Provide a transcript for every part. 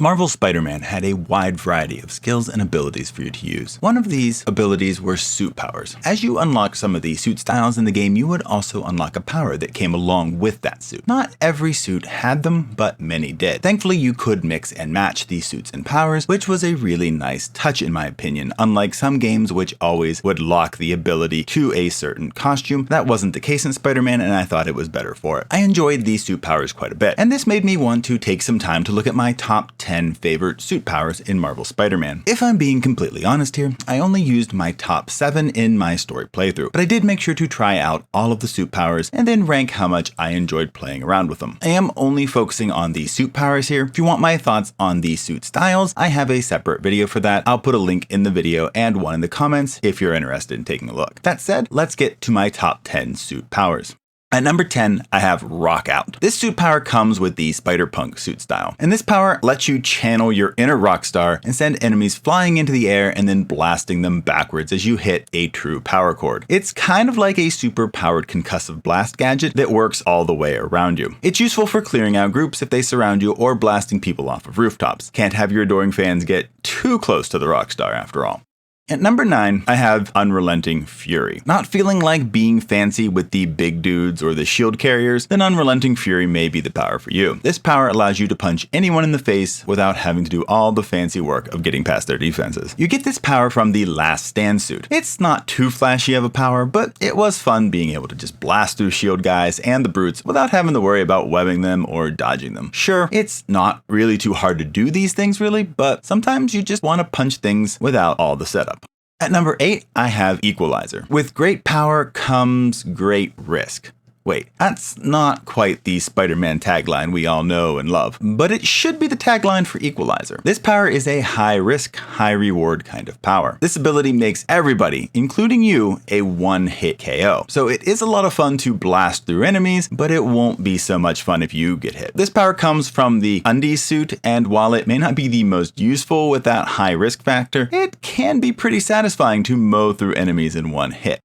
Marvel's Spider-Man had a wide variety of skills and abilities for you to use. One of these abilities were suit powers. As you unlock some of the suit styles in the game, you would also unlock a power that came along with that suit. Not every suit had them, but many did. Thankfully, you could mix and match these suits and powers, which was a really nice touch in my opinion, unlike some games which always would lock the ability to a certain costume. That wasn't the case in Spider-Man, and I thought it was better for it. I enjoyed these suit powers quite a bit, and this made me want to take some time to look at my top 10 favorite suit powers in Marvel Spider-Man. If I'm being completely honest here, I only used my top 7 in my story playthrough, but I did make sure to try out all of the suit powers and then rank how much I enjoyed playing around with them. I am only focusing on the suit powers here. If you want my thoughts on the suit styles, I have a separate video for that. I'll put a link in the video and one in the comments if you're interested in taking a look. That said, let's get to my top 10 suit powers. At number 10, I have Rock Out. This suit power comes with the Spider-Punk suit style, and this power lets you channel your inner rock star and send enemies flying into the air and then blasting them backwards as you hit a true power chord. It's kind of like a super-powered concussive blast gadget that works all the way around you. It's useful for clearing out groups if they surround you or blasting people off of rooftops. Can't have your adoring fans get too close to the rock star after all. At number 9, I have Unrelenting Fury. Not feeling like being fancy with the big dudes or the shield carriers, then Unrelenting Fury may be the power for you. This power allows you to punch anyone in the face without having to do all the fancy work of getting past their defenses. You get this power from the Last Stand suit. It's not too flashy of a power, but it was fun being able to just blast through shield guys and the brutes without having to worry about webbing them or dodging them. Sure, it's not really too hard to do these things really, but sometimes you just want to punch things without all the setup. At number 8, I have Equalizer. With great power comes great risk. Wait, that's not quite the Spider-Man tagline we all know and love, but it should be the tagline for Equalizer. This power is a high risk, high reward kind of power. This ability makes everybody, including you, a one-hit KO. So it is a lot of fun to blast through enemies, but it won't be so much fun if you get hit. This power comes from the Undies suit, and while it may not be the most useful with that high risk factor, it can be pretty satisfying to mow through enemies in one hit.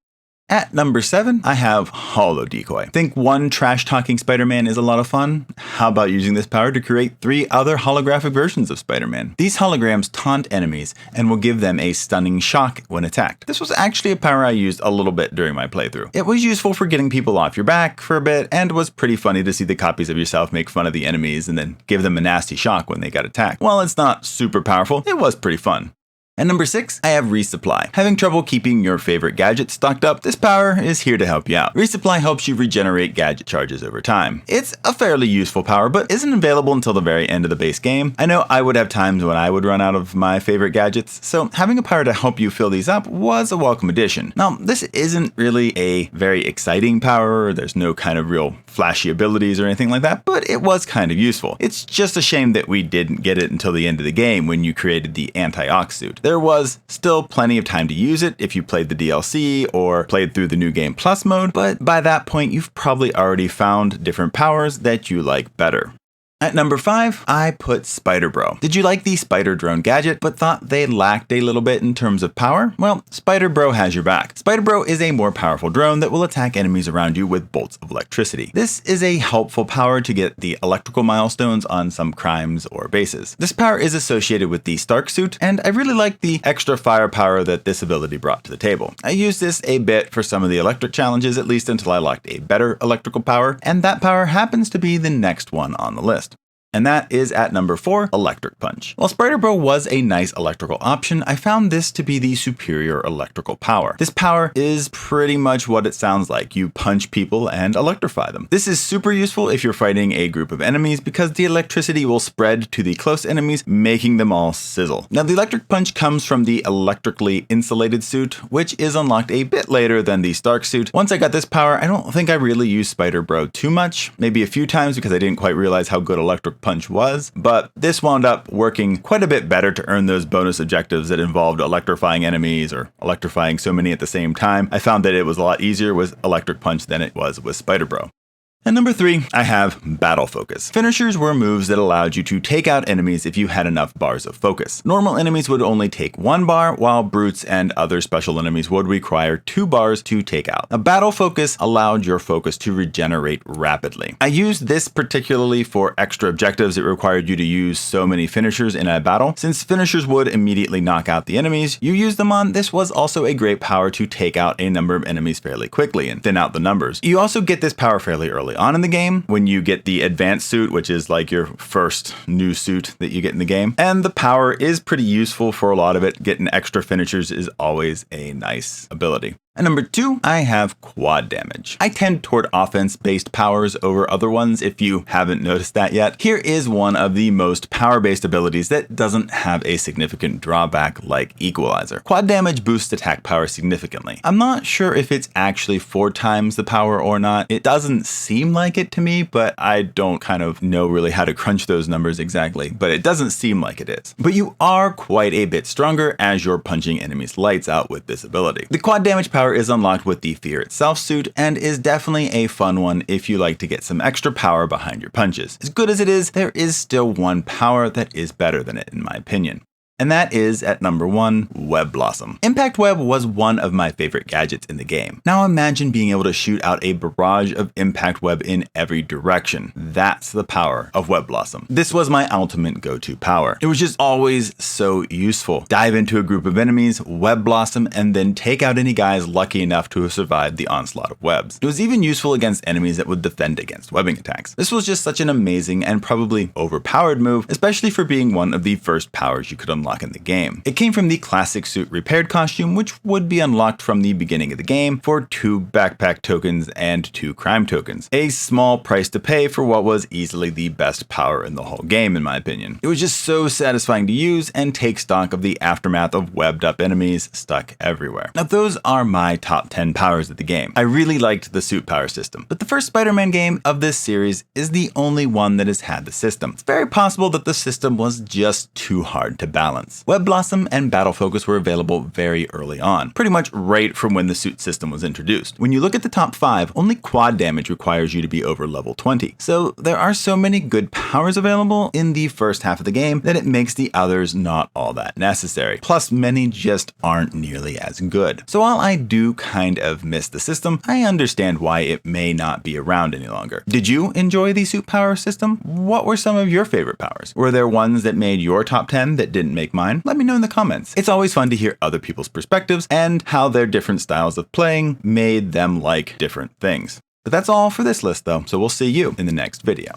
At number 7, I have Holo Decoy. Think one trash-talking Spider-Man is a lot of fun? How about using this power to create 3 other holographic versions of Spider-Man? These holograms taunt enemies and will give them a stunning shock when attacked. This was actually a power I used a little bit during my playthrough. It was useful for getting people off your back for a bit and was pretty funny to see the copies of yourself make fun of the enemies and then give them a nasty shock when they got attacked. While it's not super powerful, it was pretty fun. At number 6, I have Resupply. Having trouble keeping your favorite gadgets stocked up? This power is here to help you out. Resupply helps you regenerate gadget charges over time. It's a fairly useful power, but isn't available until the very end of the base game. I know I would have times when I would run out of my favorite gadgets, so having a power to help you fill these up was a welcome addition. Now, this isn't really a very exciting power, there's no kind of real flashy abilities or anything like that, but it was kind of useful. It's just a shame that we didn't get it until the end of the game when you created the Anti-Ox suit. There was still plenty of time to use it if you played the DLC or played through the New Game Plus mode, but by that point you've probably already found different powers that you like better. At number 5, I put Spider Bro. Did you like the Spider Drone gadget, but thought they lacked a little bit in terms of power? Well, Spider Bro has your back. Spider Bro is a more powerful drone that will attack enemies around you with bolts of electricity. This is a helpful power to get the electrical milestones on some crimes or bases. This power is associated with the Stark suit, and I really like the extra firepower that this ability brought to the table. I used this a bit for some of the electric challenges, at least until I locked a better electrical power, and that power happens to be the next one on the list. And that is at number 4, Electric Punch. While Spider Bro was a nice electrical option, I found this to be the superior electrical power. This power is pretty much what it sounds like. You punch people and electrify them. This is super useful if you're fighting a group of enemies because the electricity will spread to the close enemies, making them all sizzle. Now, the Electric Punch comes from the electrically insulated suit, which is unlocked a bit later than the Stark suit. Once I got this power, I don't think I really used Spider Bro too much, maybe a few times because I didn't quite realize how good Electric Punch was, but this wound up working quite a bit better to earn those bonus objectives that involved electrifying enemies or electrifying so many at the same time. I found that it was a lot easier with Electric Punch than it was with Spider Bro. And number 3, I have Battle Focus. Finishers were moves that allowed you to take out enemies if you had enough bars of focus. Normal enemies would only take 1 bar, while brutes and other special enemies would require 2 bars to take out. A Battle Focus allowed your focus to regenerate rapidly. I used this particularly for extra objectives that required you to use so many finishers in a battle. Since finishers would immediately knock out the enemies you used them on, this was also a great power to take out a number of enemies fairly quickly and thin out the numbers. You also get this power fairly early on in the game when you get the advanced suit, which is like your first new suit that you get in the game. And the power is pretty useful for a lot of it. Getting extra finishers is always a nice ability. And number 2, I have Quad Damage. I tend toward offense-based powers over other ones if you haven't noticed that yet. Here is one of the most power-based abilities that doesn't have a significant drawback like Equalizer. Quad Damage boosts attack power significantly. I'm not sure if it's actually 4 times the power or not. It doesn't seem like it to me, but I don't kind of know really how to crunch those numbers exactly, but it doesn't seem like it is. But you are quite a bit stronger as you're punching enemies' lights out with this ability. The Quad Damage power is unlocked with the Fear Itself suit and is definitely a fun one if you like to get some extra power behind your punches. As good as it is, there is still one power that is better than it in my opinion. And that is, at number 1, Web Blossom. Impact Web was one of my favorite gadgets in the game. Now imagine being able to shoot out a barrage of Impact Web in every direction. That's the power of Web Blossom. This was my ultimate go-to power. It was just always so useful. Dive into a group of enemies, Web Blossom, and then take out any guys lucky enough to have survived the onslaught of webs. It was even useful against enemies that would defend against webbing attacks. This was just such an amazing and probably overpowered move, especially for being one of the first powers you could unlock in the game. It came from the classic suit repaired costume, which would be unlocked from the beginning of the game for 2 backpack tokens and 2 crime tokens. A small price to pay for what was easily the best power in the whole game in my opinion. It was just so satisfying to use and take stock of the aftermath of webbed up enemies stuck everywhere. Now those are my top 10 powers of the game. I really liked the suit power system, but the first Spider-Man game of this series is the only one that has had the system. It's very possible that the system was just too hard to balance. Web Blossom and Battle Focus were available very early on, pretty much right from when the suit system was introduced. When you look at the top 5, only Quad Damage requires you to be over level 20. So there are so many good powers available in the first half of the game that it makes the others not all that necessary. Plus, many just aren't nearly as good. So while I do kind of miss the system, I understand why it may not be around any longer. Did you enjoy the suit power system? What were some of your favorite powers? Were there ones that made your top 10 that didn't make mine? Let me know in the comments. It's always fun to hear other people's perspectives and how their different styles of playing made them like different things. But that's all for this list though, so we'll see you in the next video.